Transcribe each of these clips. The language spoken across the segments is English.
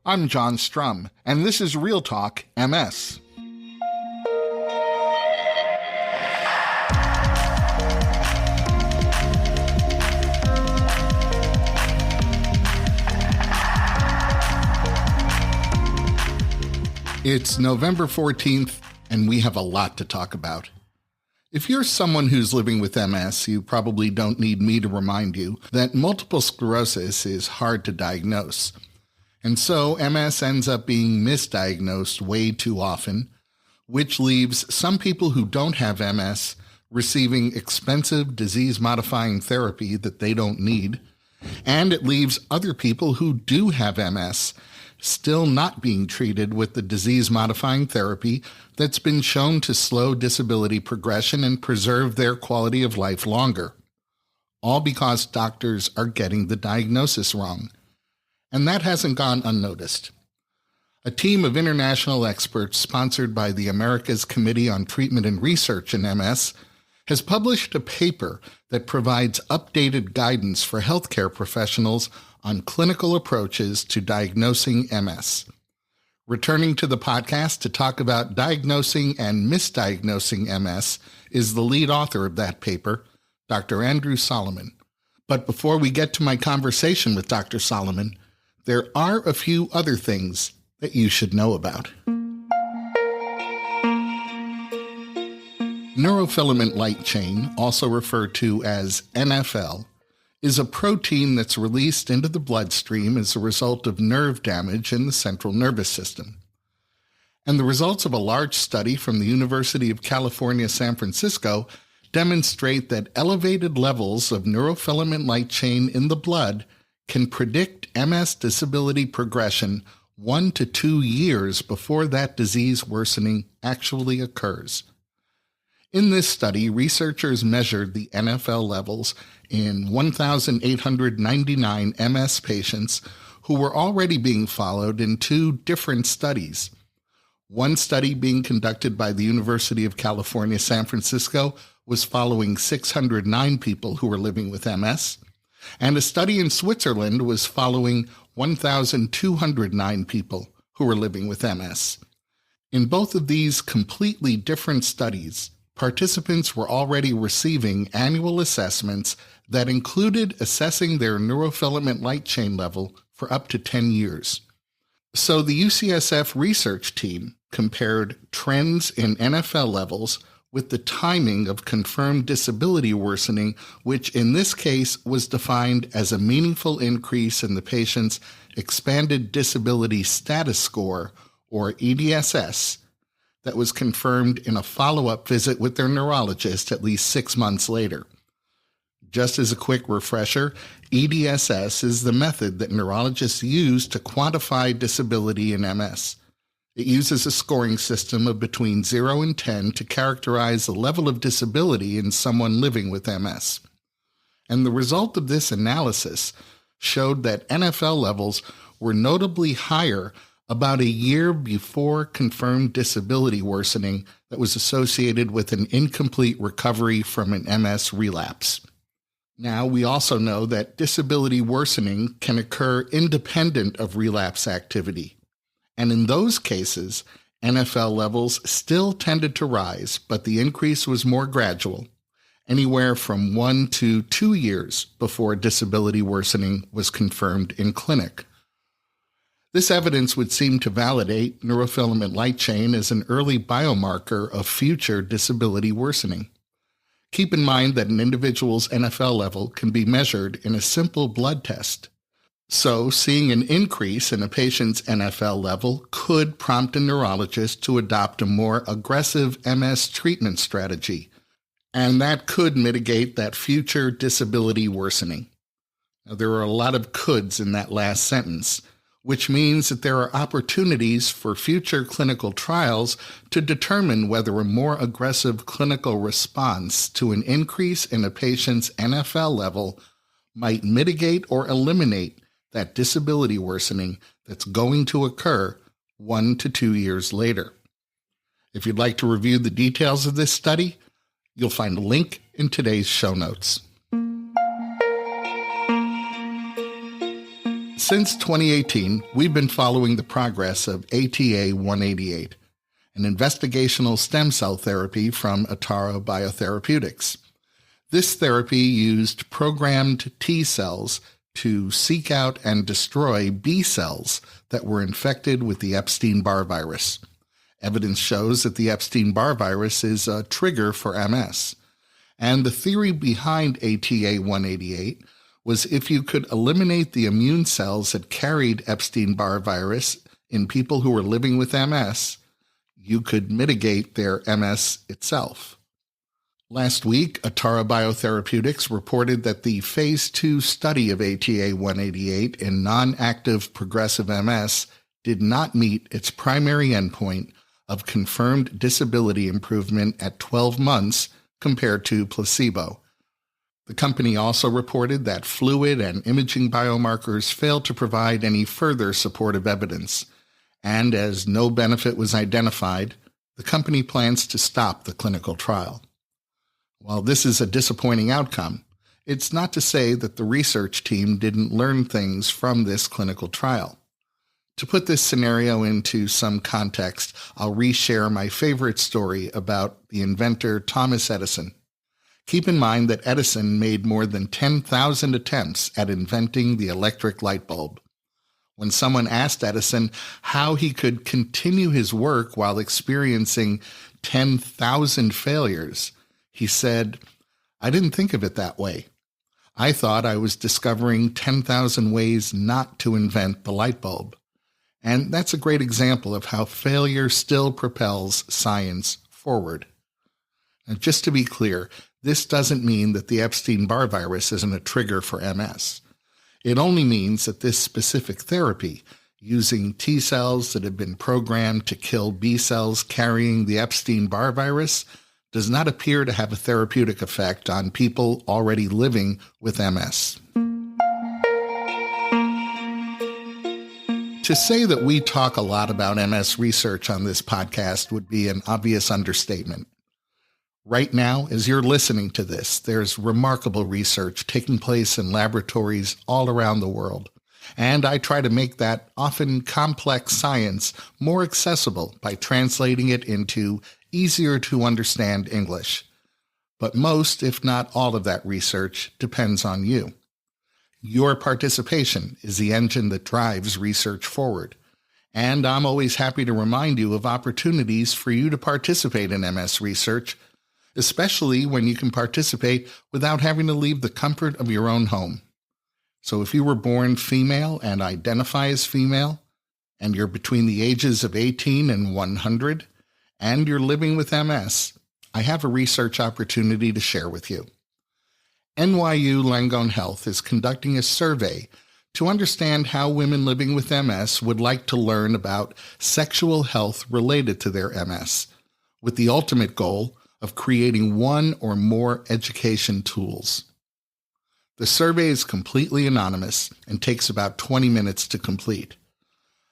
I'm John Strum, and this is Real Talk MS. It's November 14th, and we have a lot to talk about. If you're someone who's living with MS, you probably don't need me to remind you that multiple sclerosis is hard to diagnose. And so MS ends up being misdiagnosed way too often, which leaves some people who don't have MS receiving expensive disease-modifying therapy that they don't need, and it leaves other people who do have MS still not being treated with the disease-modifying therapy that's been shown to slow disability progression and preserve their quality of life longer. All because doctors are getting the diagnosis wrong. And that hasn't gone unnoticed. A team of international experts sponsored by the America's Committee on Treatment and Research in MS has published a paper that provides updated guidance for healthcare professionals on clinical approaches to diagnosing MS. Returning to the podcast to talk about diagnosing and misdiagnosing MS is the lead author of that paper, Dr. Andrew Solomon. But before we get to my conversation with Dr. Solomon, there are a few other things that you should know about. Neurofilament light chain, also referred to as NFL, is a protein that's released into the bloodstream as a result of nerve damage in the central nervous system. And the results of a large study from the University of California, San Francisco demonstrate that elevated levels of neurofilament light chain in the blood can predict MS disability progression 1 to 2 years before that disease worsening actually occurs. In this study, researchers measured the NFL levels in 1,899 MS patients who were already being followed in 2 different studies. One study being conducted by the University of California, San Francisco was following 609 people who were living with MS, and a study in Switzerland was following 1,209 people who were living with MS. In both of these completely different studies, participants were already receiving annual assessments that included assessing their neurofilament light chain level for up to 10 years. So the UCSF research team compared trends in NFL levels with the timing of confirmed disability worsening, which in this case was defined as a meaningful increase in the patient's expanded disability status score, or EDSS, that was confirmed in a follow-up visit with their neurologist at least 6 months later. Just as a quick refresher, EDSS is the method that neurologists use to quantify disability in MS. It uses a scoring system of between 0 and 10 to characterize the level of disability in someone living with MS. And the result of this analysis showed that NFL levels were notably higher about a year before confirmed disability worsening that was associated with an incomplete recovery from an MS relapse. Now, we also know that disability worsening can occur independent of relapse activity. And in those cases, NFL levels still tended to rise, but the increase was more gradual, anywhere from 1 to 2 years before disability worsening was confirmed in clinic. This evidence would seem to validate neurofilament light chain as an early biomarker of future disability worsening. Keep in mind that an individual's NFL level can be measured in a simple blood test. So, seeing an increase in a patient's NFL level could prompt a neurologist to adopt a more aggressive MS treatment strategy, and that could mitigate that future disability worsening. Now, there are a lot of coulds in that last sentence, which means that there are opportunities for future clinical trials to determine whether a more aggressive clinical response to an increase in a patient's NFL level might mitigate or eliminate that disability worsening that's going to occur 1 to 2 years later. If you'd like to review the details of this study, you'll find a link in today's show notes. Since 2018, we've been following the progress of ATA-188, an investigational stem cell therapy from Atara Biotherapeutics. This therapy used programmed T cells to seek out and destroy B cells that were infected with the Epstein-Barr virus. Evidence shows that the Epstein-Barr virus is a trigger for MS. And the theory behind ATA-188 was if you could eliminate the immune cells that carried Epstein-Barr virus in people who were living with MS, you could mitigate their MS itself. Last week, Atara Biotherapeutics reported that the Phase 2 study of ATA-188 in non-active progressive MS did not meet its primary endpoint of confirmed disability improvement at 12 months compared to placebo. The company also reported that fluid and imaging biomarkers failed to provide any further supportive evidence, and as no benefit was identified, the company plans to stop the clinical trial. While this is a disappointing outcome, it's not to say that the research team didn't learn things from this clinical trial. To put this scenario into some context, I'll reshare my favorite story about the inventor Thomas Edison. Keep in mind that Edison made more than 10,000 attempts at inventing the electric light bulb. When someone asked Edison how he could continue his work while experiencing 10,000 failures, he said, "I didn't think of it that way. I thought I was discovering 10,000 ways not to invent the light bulb." And that's a great example of how failure still propels science forward. Now, just to be clear, this doesn't mean that the Epstein-Barr virus isn't a trigger for MS. It only means that this specific therapy, using T cells that have been programmed to kill B cells carrying the Epstein-Barr virus, does not appear to have a therapeutic effect on people already living with MS. To say that we talk a lot about MS research on this podcast would be an obvious understatement. Right now, as you're listening to this, there's remarkable research taking place in laboratories all around the world, and I try to make that often complex science more accessible by translating it into easier to understand English. But most, if not all of that research depends on you. Your participation is the engine that drives research forward. And I'm always happy to remind you of opportunities for you to participate in MS research, especially when you can participate without having to leave the comfort of your own home. So if you were born female and identify as female, and you're between the ages of 18 and 100, and you're living with MS, I have a research opportunity to share with you. NYU Langone Health is conducting a survey to understand how women living with MS would like to learn about sexual health related to their MS, with the ultimate goal of creating one or more education tools. The survey is completely anonymous and takes about 20 minutes to complete.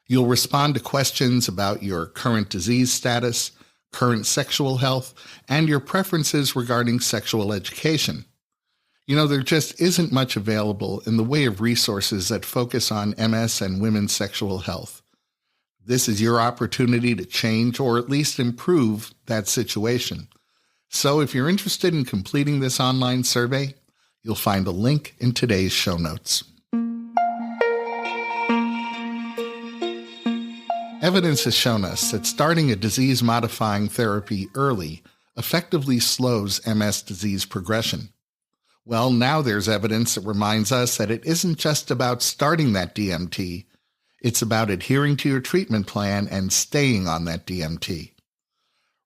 You'll respond to questions about your current disease status, current sexual health, and your preferences regarding sexual education. You know, there just isn't much available in the way of resources that focus on MS and women's sexual health. This is your opportunity to change or at least improve that situation. So if you're interested in completing this online survey, you'll find a link in today's show notes. Evidence has shown us that starting a disease-modifying therapy early effectively slows MS disease progression. Well, now there's evidence that reminds us that it isn't just about starting that DMT, it's about adhering to your treatment plan and staying on that DMT.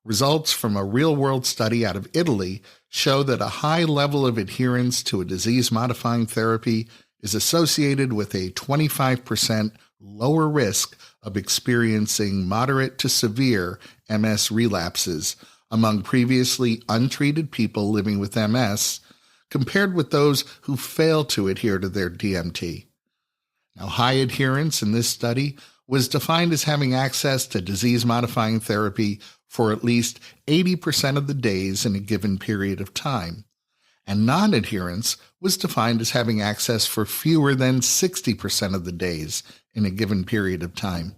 Results from a real-world study out of Italy show that a high level of adherence to a disease-modifying therapy is associated with a 25% lower risk of experiencing moderate to severe MS relapses among previously untreated people living with MS compared with those who fail to adhere to their DMT. Now, high adherence in this study was defined as having access to disease-modifying therapy for at least 80% of the days in a given period of time. and non-adherence was defined as having access for fewer than 60% of the days in a given period of time.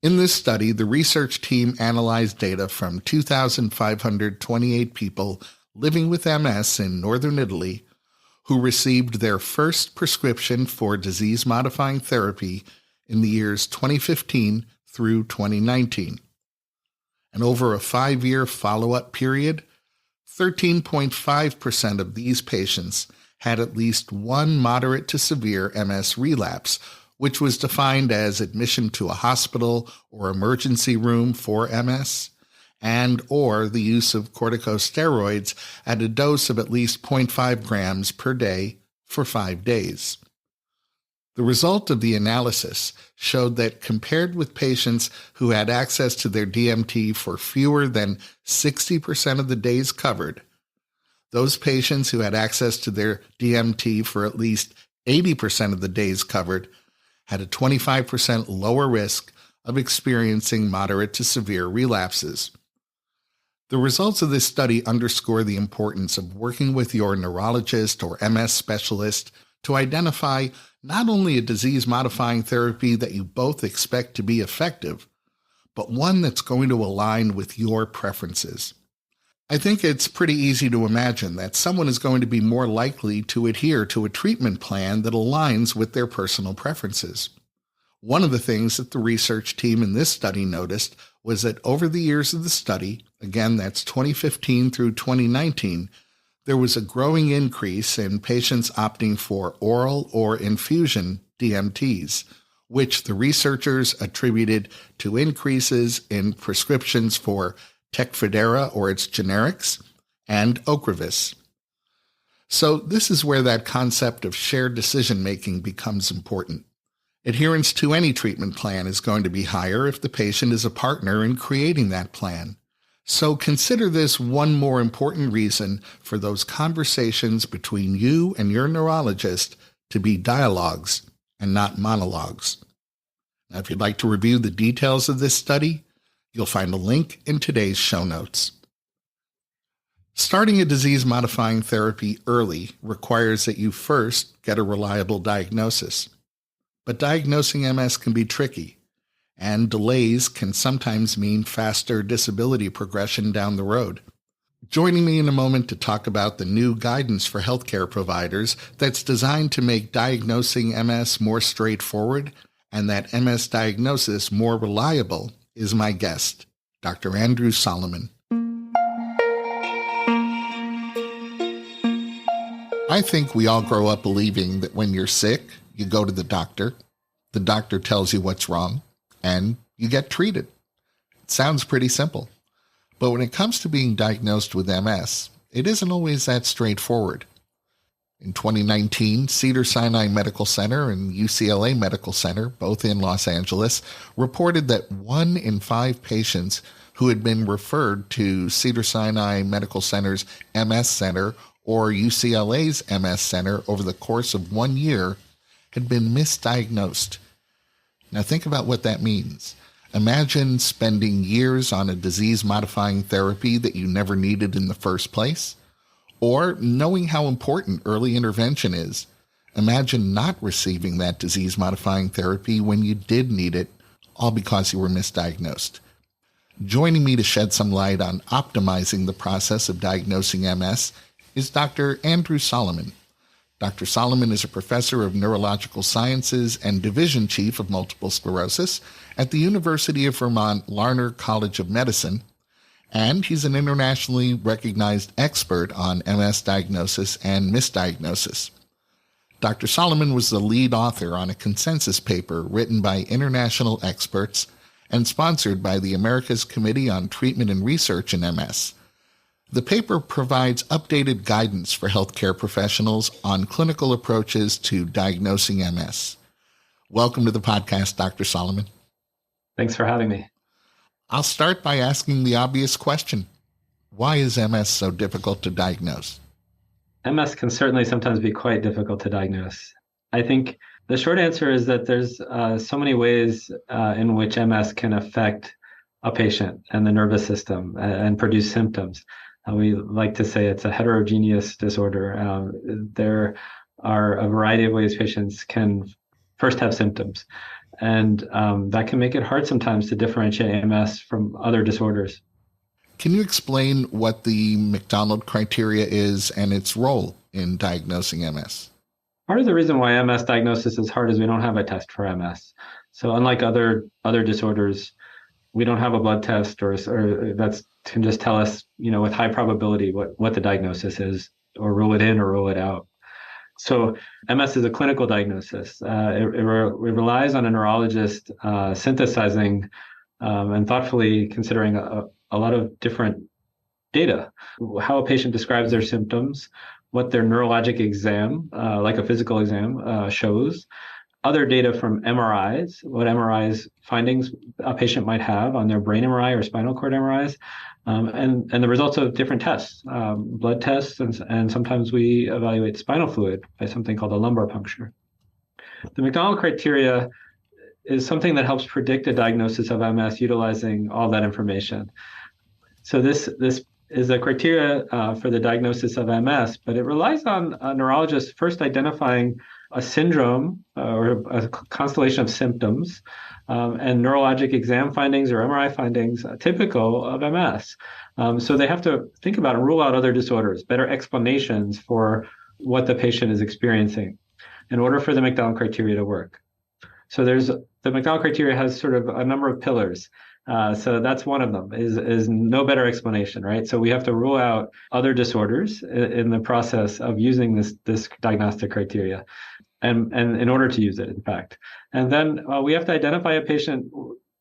In this study, the research team analyzed data from 2,528 people living with MS in northern Italy who received their first prescription for disease-modifying therapy in the years 2015 through 2019. And over a 5-year follow-up period, 13.5% of these patients had at least one moderate to severe MS relapse, which was defined as admission to a hospital or emergency room for MS, and or the use of corticosteroids at a dose of at least 0.5 grams per day for 5 days. The result of the analysis showed that compared with patients who had access to their DMT for fewer than 60% of the days covered, those patients who had access to their DMT for at least 80% of the days covered had a 25% lower risk of experiencing moderate to severe relapses. The results of this study underscore the importance of working with your neurologist or MS specialist to identify not only a disease-modifying therapy that you both expect to be effective, but one that's going to align with your preferences. I think it's pretty easy to imagine that someone is going to be more likely to adhere to a treatment plan that aligns with their personal preferences. One of the things that the research team in this study noticed was that over the years of the study, again, that's 2015 through 2019, there was a growing increase in patients opting for oral or infusion DMTs, which the researchers attributed to increases in prescriptions for Tecfidera or its generics and Ocrevus. So this is where that concept of shared decision-making becomes important. Adherence to any treatment plan is going to be higher if the patient is a partner in creating that plan. So consider this one more important reason for those conversations between you and your neurologist to be dialogues and not monologues. Now, if you'd like to review the details of this study, you'll find a link in today's show notes. Starting a disease-modifying therapy early requires that you first get a reliable diagnosis. But diagnosing MS can be tricky, and delays can sometimes mean faster disability progression down the road. Joining me in a moment to talk about the new guidance for healthcare providers that's designed to make diagnosing MS more straightforward and that MS diagnosis more reliable is my guest, Dr. Andrew Solomon. I think we all grow up believing that when you're sick, you go to the doctor tells you what's wrong, and you get treated. It sounds pretty simple. But when it comes to being diagnosed with MS, it isn't always that straightforward. In 2019, Cedars-Sinai Medical Center and UCLA Medical Center, both in Los Angeles, reported that 1 in 5 patients who had been referred to Cedars-Sinai Medical Center's MS Center or UCLA's MS Center over the course of 1 year had been misdiagnosed. Now think about what that means. Imagine spending years on a disease-modifying therapy that you never needed in the first place, or knowing how important early intervention is. Imagine not receiving that disease-modifying therapy when you did need it, all because you were misdiagnosed. Joining me to shed some light on optimizing the process of diagnosing MS is Dr. Andrew Solomon. Dr. Solomon is a professor of neurological sciences and division chief of multiple sclerosis at the University of Vermont Larner College of Medicine, and he's an internationally recognized expert on MS diagnosis and misdiagnosis. Dr. Solomon was the lead author on a consensus paper written by international experts and sponsored by the America's Committee on Treatment and Research in MS. The paper provides updated guidance for healthcare professionals on clinical approaches to diagnosing MS. Welcome to the podcast, Dr. Solomon. Thanks for having me. I'll start by asking the obvious question. Why is MS so difficult to diagnose? MS can certainly sometimes be quite difficult to diagnose. I think the short answer is that there's so many ways in which MS can affect a patient and the nervous system and produce symptoms. We like to say it's a heterogeneous disorder. There are a variety of ways patients can first have symptoms, and that can make it hard sometimes to differentiate MS from other disorders. Can you explain what the McDonald criteria is and its role in diagnosing MS? Part of the reason why MS diagnosis is hard is we don't have a test for MS. So unlike other disorders, we don't have a blood test or that can just tell us, with high probability what the diagnosis is, or rule it in or rule it out. So MS is a clinical diagnosis. It relies on a neurologist synthesizing and thoughtfully considering a lot of different data, how a patient describes their symptoms, what their neurologic exam, like a physical exam, shows, other data from MRIs, what MRIs findings a patient might have on their brain MRI or spinal cord MRIs, and the results of different tests, blood tests, and sometimes we evaluate spinal fluid by something called a lumbar puncture. The McDonald criteria is something that helps predict a diagnosis of MS utilizing all that information. So this is a criteria for the diagnosis of MS, but it relies on a neurologist first identifying a syndrome or a constellation of symptoms and neurologic exam findings or MRI findings typical of MS. So they have to think about and rule out other disorders, better explanations for what the patient is experiencing in order for the McDonald criteria to work. So the McDonald criteria has sort of a number of pillars. So that's one of them is no better explanation, right? So we have to rule out other disorders in the process of using this diagnostic criteria, and in order to use it, in fact. And then we have to identify a patient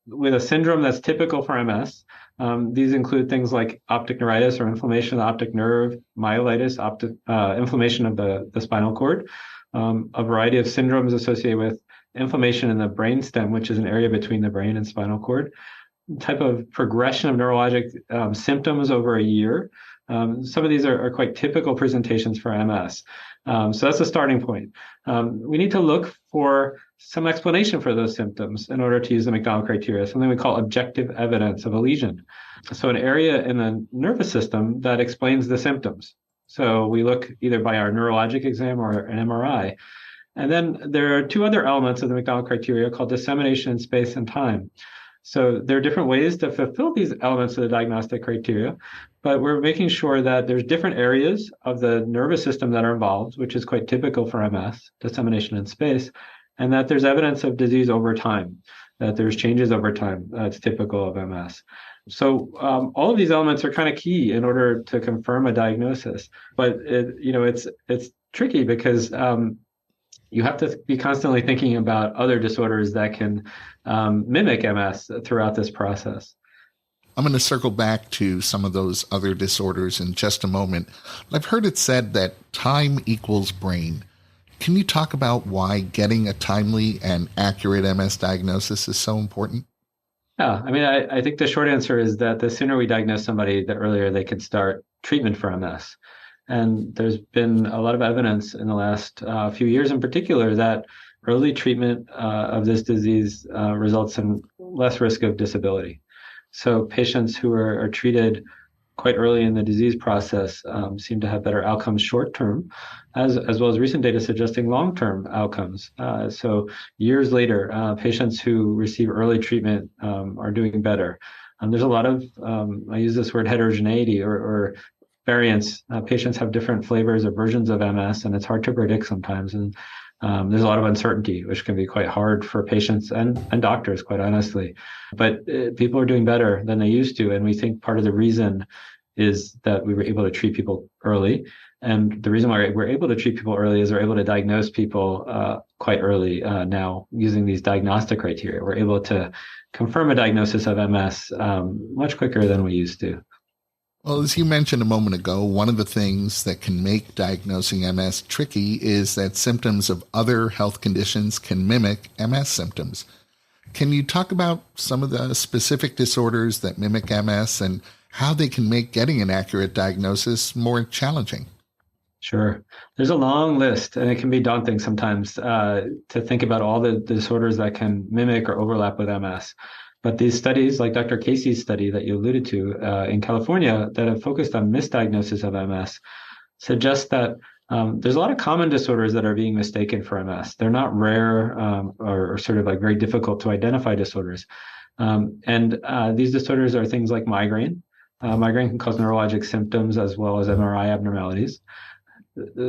with a syndrome that's typical for MS. These include things like optic neuritis or inflammation of the optic nerve, myelitis, inflammation of the spinal cord, a variety of syndromes associated with inflammation in the brainstem, which is an area between the brain and spinal cord, type of progression of neurologic symptoms over a year. Some of these are quite typical presentations for MS. So that's a starting point. We need to look for some explanation for those symptoms in order to use the McDonald criteria, something we call objective evidence of a lesion. So an area in the nervous system that explains the symptoms. So we look either by our neurologic exam or an MRI. And then there are two other elements of the McDonald criteria called dissemination in space and time. So there are different ways to fulfill these elements of the diagnostic criteria, but we're making sure that there's different areas of the nervous system that are involved, which is quite typical for MS, dissemination in space, and that there's evidence of disease over time, that there's changes over time that's typical of MS. So all of these elements are kind of key in order to confirm a diagnosis, but it's tricky because you have to be constantly thinking about other disorders that can mimic MS throughout this process. I'm going to circle back to some of those other disorders in just a moment. I've heard it said that time equals brain. Can you talk about why getting a timely and accurate MS diagnosis is so important? Yeah, I mean, I think the short answer is that the sooner we diagnose somebody, the earlier they can start treatment for MS. And there's been a lot of evidence in the last few years in particular that early treatment of this disease results in less risk of disability. So patients who are treated quite early in the disease process seem to have better outcomes short term, as well as recent data suggesting long-term outcomes. So years later, patients who receive early treatment are doing better. There's a lot of, I use this word heterogeneity or variants. Patients have different flavors or versions of MS, and it's hard to predict sometimes. And there's a lot of uncertainty, which can be quite hard for patients and doctors, quite honestly. But people are doing better than they used to. And we think part of the reason is that we were able to treat people early. And the reason why we're able to treat people early is we're able to diagnose people quite early now using these diagnostic criteria. We're able to confirm a diagnosis of MS much quicker than we used to. Well, as you mentioned a moment ago, one of the things that can make diagnosing MS tricky is that symptoms of other health conditions can mimic MS symptoms. Can you talk about some of the specific disorders that mimic MS and how they can make getting an accurate diagnosis more challenging? Sure. There's a long list, and it can be daunting sometimes to think about all the disorders that can mimic or overlap with MS. But these studies, like Dr. Casey's study that you alluded to in California, that have focused on misdiagnosis of MS, suggest that there's a lot of common disorders that are being mistaken for MS. They're not rare or sort of like very difficult to identify disorders. And these disorders are things like migraine. Migraine can cause neurologic symptoms as well as MRI abnormalities.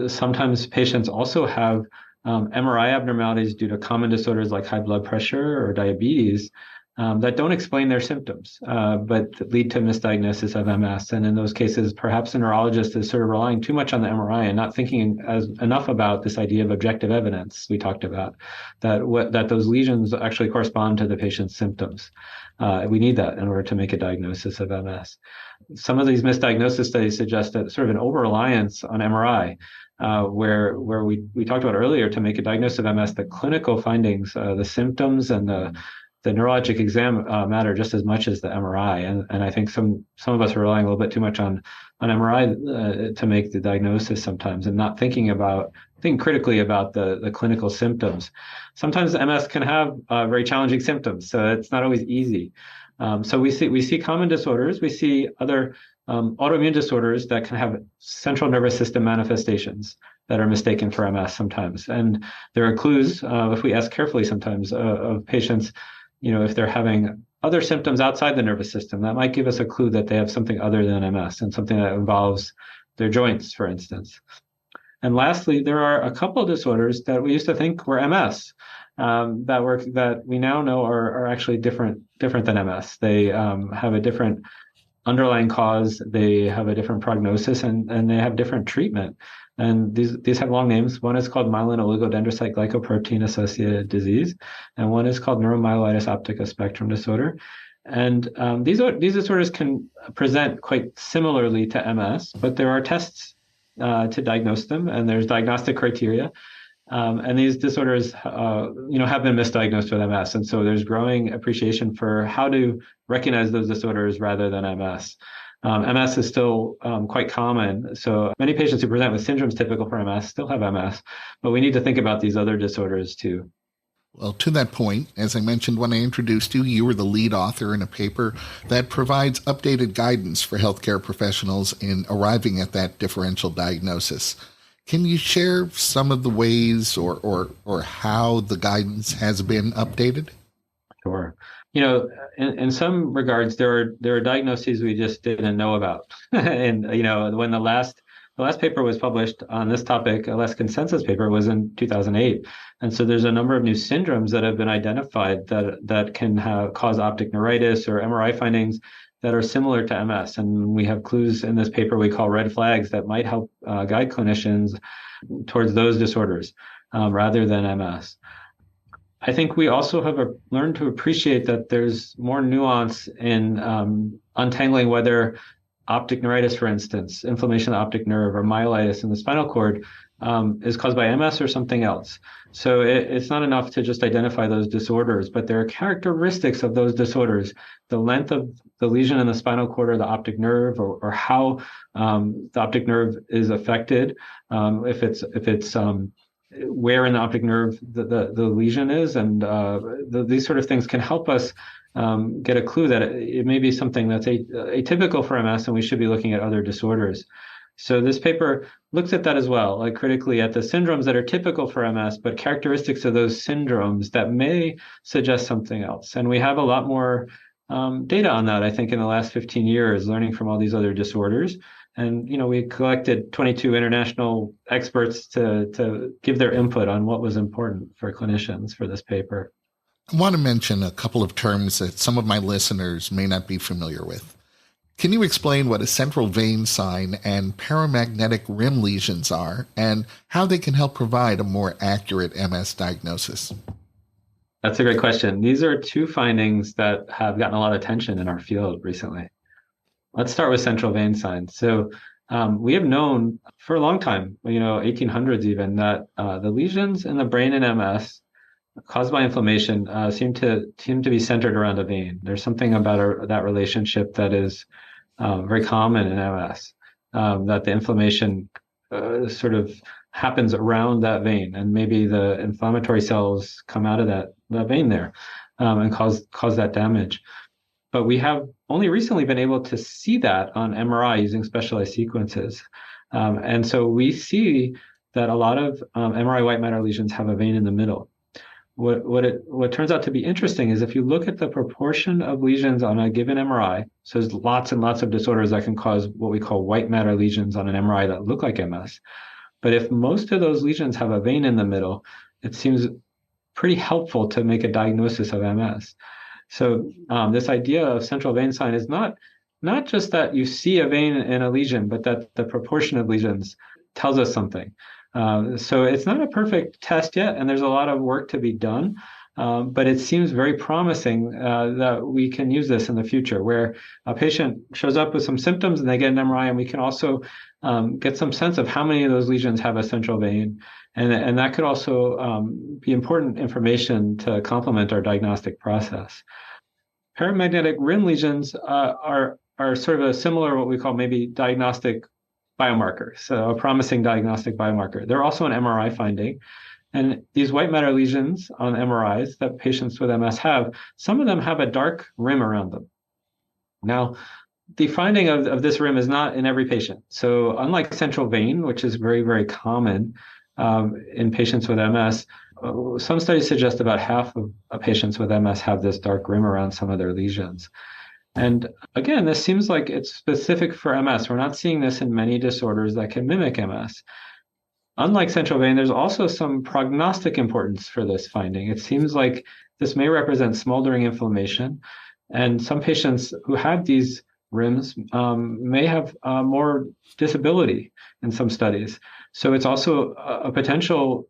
Sometimes patients also have MRI abnormalities due to common disorders like high blood pressure or diabetes that don't explain their symptoms, but lead to misdiagnosis of MS. And in those cases, perhaps the neurologist is sort of relying too much on the MRI and not thinking enough about this idea of objective evidence we talked about, that those lesions actually correspond to the patient's symptoms. We need that in order to make a diagnosis of MS. Some of these misdiagnosis studies suggest that sort of an over-reliance on MRI, where we talked about earlier, to make a diagnosis of MS, the clinical findings, the symptoms and the neurologic exam matter just as much as the MRI. And I think some of us are relying a little bit too much on MRI to make the diagnosis sometimes, and not thinking critically about the clinical symptoms. Sometimes MS can have very challenging symptoms, so it's not always easy. So we see common disorders, we see other autoimmune disorders that can have central nervous system manifestations that are mistaken for MS sometimes. And there are clues, if we ask carefully sometimes, of patients, if they're having other symptoms outside the nervous system, that might give us a clue that they have something other than MS and something that involves their joints, for instance. And lastly, there are a couple of disorders that we used to think were MS, that we now know are actually different than MS. They have a different underlying cause, they have a different prognosis, and they have different treatment. And these have long names. One is called myelin oligodendrocyte glycoprotein associated disease, and one is called neuromyelitis optica spectrum disorder. And these disorders can present quite similarly to MS, but there are tests to diagnose them, and there's diagnostic criteria. And these disorders, have been misdiagnosed with MS. And so there's growing appreciation for how to recognize those disorders rather than MS. MS is still quite common. So many patients who present with syndromes typical for MS still have MS, but we need to think about these other disorders too. Well, to that point, as I mentioned when I introduced you, you were the lead author in a paper that provides updated guidance for healthcare professionals in arriving at that differential diagnosis. Can you share some of the ways or how the guidance has been updated? Sure. In some regards, there are diagnoses we just didn't know about. And, when the last paper was published on this topic, a last consensus paper, was in 2008. And so there's a number of new syndromes that have been identified that can cause optic neuritis or MRI findings that are similar to MS. And we have clues in this paper we call red flags that might help guide clinicians towards those disorders rather than MS. I think we also have learned to appreciate that there's more nuance in untangling whether optic neuritis, for instance, inflammation of the optic nerve, or myelitis in the spinal cord is caused by MS or something else. So it's not enough to just identify those disorders, but there are characteristics of those disorders, the length of the lesion in the spinal cord or the optic nerve, or how the optic nerve is affected, if it's where in the optic nerve the lesion is, and these sort of things can help us get a clue that it may be something that's atypical for MS, and we should be looking at other disorders. So this paper looks at that as well, like critically at the syndromes that are typical for MS, but characteristics of those syndromes that may suggest something else. And we have a lot more data on that, I think, in the last 15 years, learning from all these other disorders. And, we collected 22 international experts to give their input on what was important for clinicians for this paper. I want to mention a couple of terms that some of my listeners may not be familiar with. Can you explain what a central vein sign and paramagnetic rim lesions are, and how they can help provide a more accurate MS diagnosis? That's a great question. These are two findings that have gotten a lot of attention in our field recently. Let's start with central vein signs. So we have known for a long time, 1800s even, that the lesions in the brain in MS caused by inflammation seem to be centered around a vein. There's something about that relationship that is very common in MS, that the inflammation sort of happens around that vein, and maybe the inflammatory cells come out of that vein there. and cause that damage. But we have only recently been able to see that on MRI using specialized sequences. And so we see that a lot of MRI white matter lesions have a vein in the middle. What turns out to be interesting is if you look at the proportion of lesions on a given MRI, so there's lots and lots of disorders that can cause what we call white matter lesions on an MRI that look like MS. But if most of those lesions have a vein in the middle, it seems pretty helpful to make a diagnosis of MS. So this idea of central vein sign is not just that you see a vein in a lesion, but that the proportion of lesions tells us something. So it's not a perfect test yet, and there's a lot of work to be done. But it seems very promising that we can use this in the future, where a patient shows up with some symptoms and they get an MRI, and we can also get some sense of how many of those lesions have a central vein. And that could also be important information to complement our diagnostic process. Paramagnetic rim lesions are sort of a similar, what we call maybe diagnostic biomarker, so a promising diagnostic biomarker. They're also an MRI finding. And these white matter lesions on MRIs that patients with MS have, some of them have a dark rim around them. Now, the finding of this rim is not in every patient. So unlike central vein, which is very, very common in patients with MS, some studies suggest about half of patients with MS have this dark rim around some of their lesions. And again, this seems like it's specific for MS. We're not seeing this in many disorders that can mimic MS. Unlike central vein, there's also some prognostic importance for this finding. It seems like this may represent smoldering inflammation, and some patients who have these rims may have more disability in some studies. So it's also a potential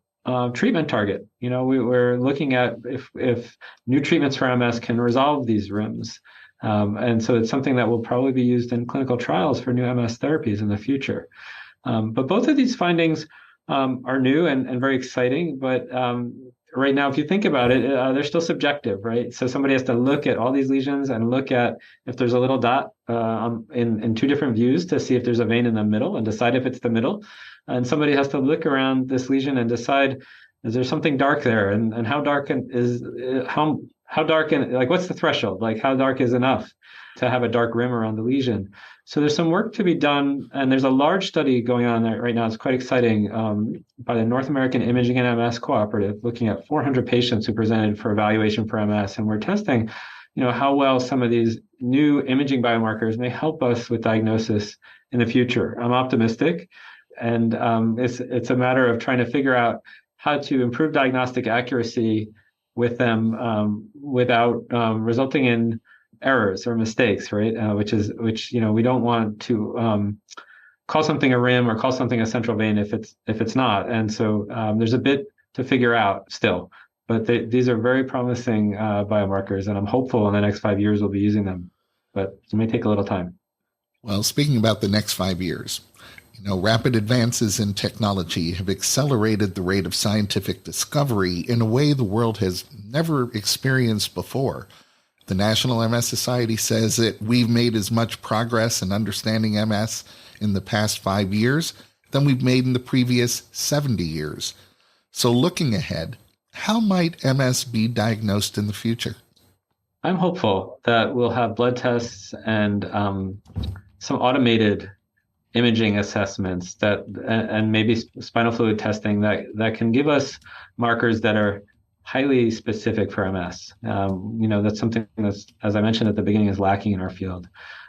treatment target. You know, we're looking at if new treatments for MS can resolve these rims. And so it's something that will probably be used in clinical trials for new MS therapies in the future. But both of these findings are new and very exciting. But right now, if you think about it, they're still subjective, right? So somebody has to look at all these lesions and look at if there's a little dot in two different views to see if there's a vein in the middle and decide if it's the middle. And somebody has to look around this lesion and decide, is there something dark there? And how dark is how dark and like what's the threshold? Like how dark is enough to have a dark rim around the lesion? So there's some work to be done, and there's a large study going on there right now. It's quite exciting by the North American Imaging and MS Cooperative, looking at 400 patients who presented for evaluation for MS, and we're testing, you know, how well some of these new imaging biomarkers may help us with diagnosis in the future. I'm optimistic, and it's a matter of trying to figure out how to improve diagnostic accuracy with them without resulting in errors or mistakes, right? Which you know, we don't want to call something a rim or call something a central vein if it's not. And so there's a bit to figure out still, but these are very promising biomarkers, and I'm hopeful in the next 5 years we'll be using them, but it may take a little time. Well, speaking about the next 5 years, you know, rapid advances in technology have accelerated the rate of scientific discovery in a way the world has never experienced before. The National MS Society says that we've made as much progress in understanding MS in the past 5 years than we've made in the previous 70 years. So looking ahead, how might MS be diagnosed in the future? I'm hopeful that we'll have blood tests and some automated imaging assessments and maybe spinal fluid testing that can give us markers that are highly specific for MS. You know, that's something that's, as I mentioned at the beginning, is lacking in our field.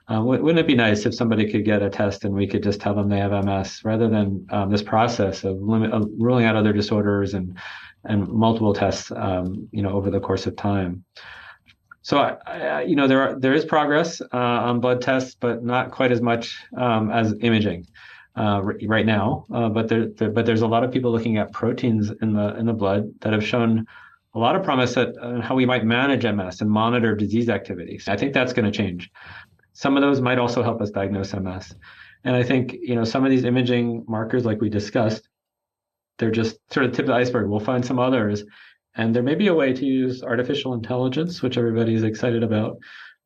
Wouldn't it be nice if somebody could get a test and we could just tell them they have MS rather than this process of ruling out other disorders and multiple tests, you know, over the course of time. So, you know, there is progress on blood tests, but not quite as much as imaging right now. But there's a lot of people looking at proteins in the blood that have shown a lot of promise at how we might manage MS and monitor disease activity. I think that's going to change. Some of those might also help us diagnose MS. And I think, you know, some of these imaging markers, like we discussed, they're just sort of tip of the iceberg. We'll find some others. And there may be a way to use artificial intelligence, which everybody is excited about,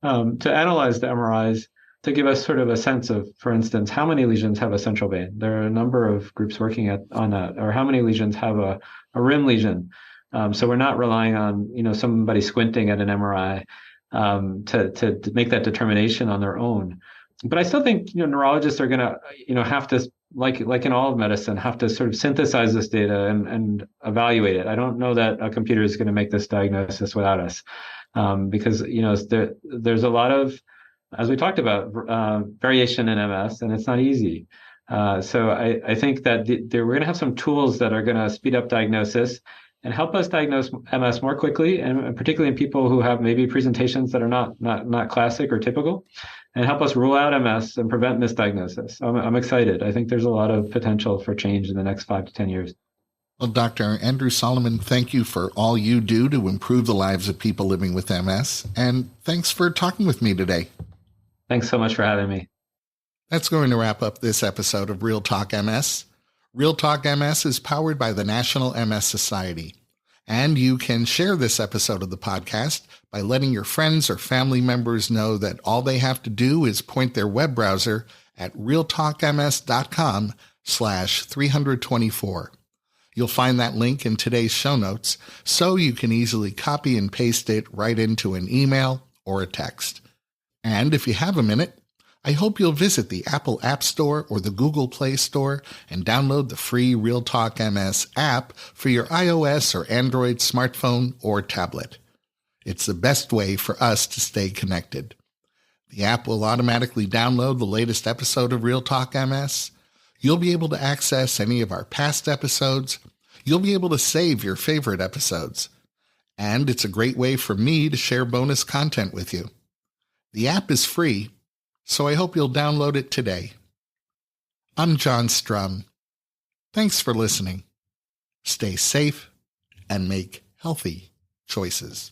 to analyze the MRIs to give us sort of a sense of, for instance, how many lesions have a central vein. There are a number of groups working on that, or how many lesions have a rim lesion. So we're not relying on, somebody squinting at an MRI to make that determination on their own. But I still think, neurologists are going to, have to, like in all of medicine, have to sort of synthesize this data and evaluate it. I don't know that a computer is going to make this diagnosis without us, because there's a lot of, as we talked about, variation in MS, and it's not easy. So I think that we're going to have some tools that are going to speed up diagnosis and help us diagnose MS more quickly, and particularly in people who have maybe presentations that are not classic or typical, and help us rule out MS and prevent misdiagnosis. I'm excited. I think there's a lot of potential for change in the next 5 to 10 years. Well, Dr. Andrew Solomon, thank you for all you do to improve the lives of people living with MS, and thanks for talking with me today. Thanks so much for having me. That's going to wrap up this episode of Real Talk MS. Real Talk MS is powered by the National MS Society. And you can share this episode of the podcast by letting your friends or family members know that all they have to do is point their web browser at realtalkms.com/324. You'll find that link in today's show notes, so you can easily copy and paste it right into an email or a text. And if you have a minute, I hope you'll visit the Apple App Store or the Google Play Store and download the free Real Talk MS app for your iOS or Android smartphone or tablet. It's the best way for us to stay connected. The app will automatically download the latest episode of Real Talk MS. You'll be able to access any of our past episodes. You'll be able to save your favorite episodes. And it's a great way for me to share bonus content with you. The app is free, so I hope you'll download it today. I'm John Strum. Thanks for listening. Stay safe and make healthy choices.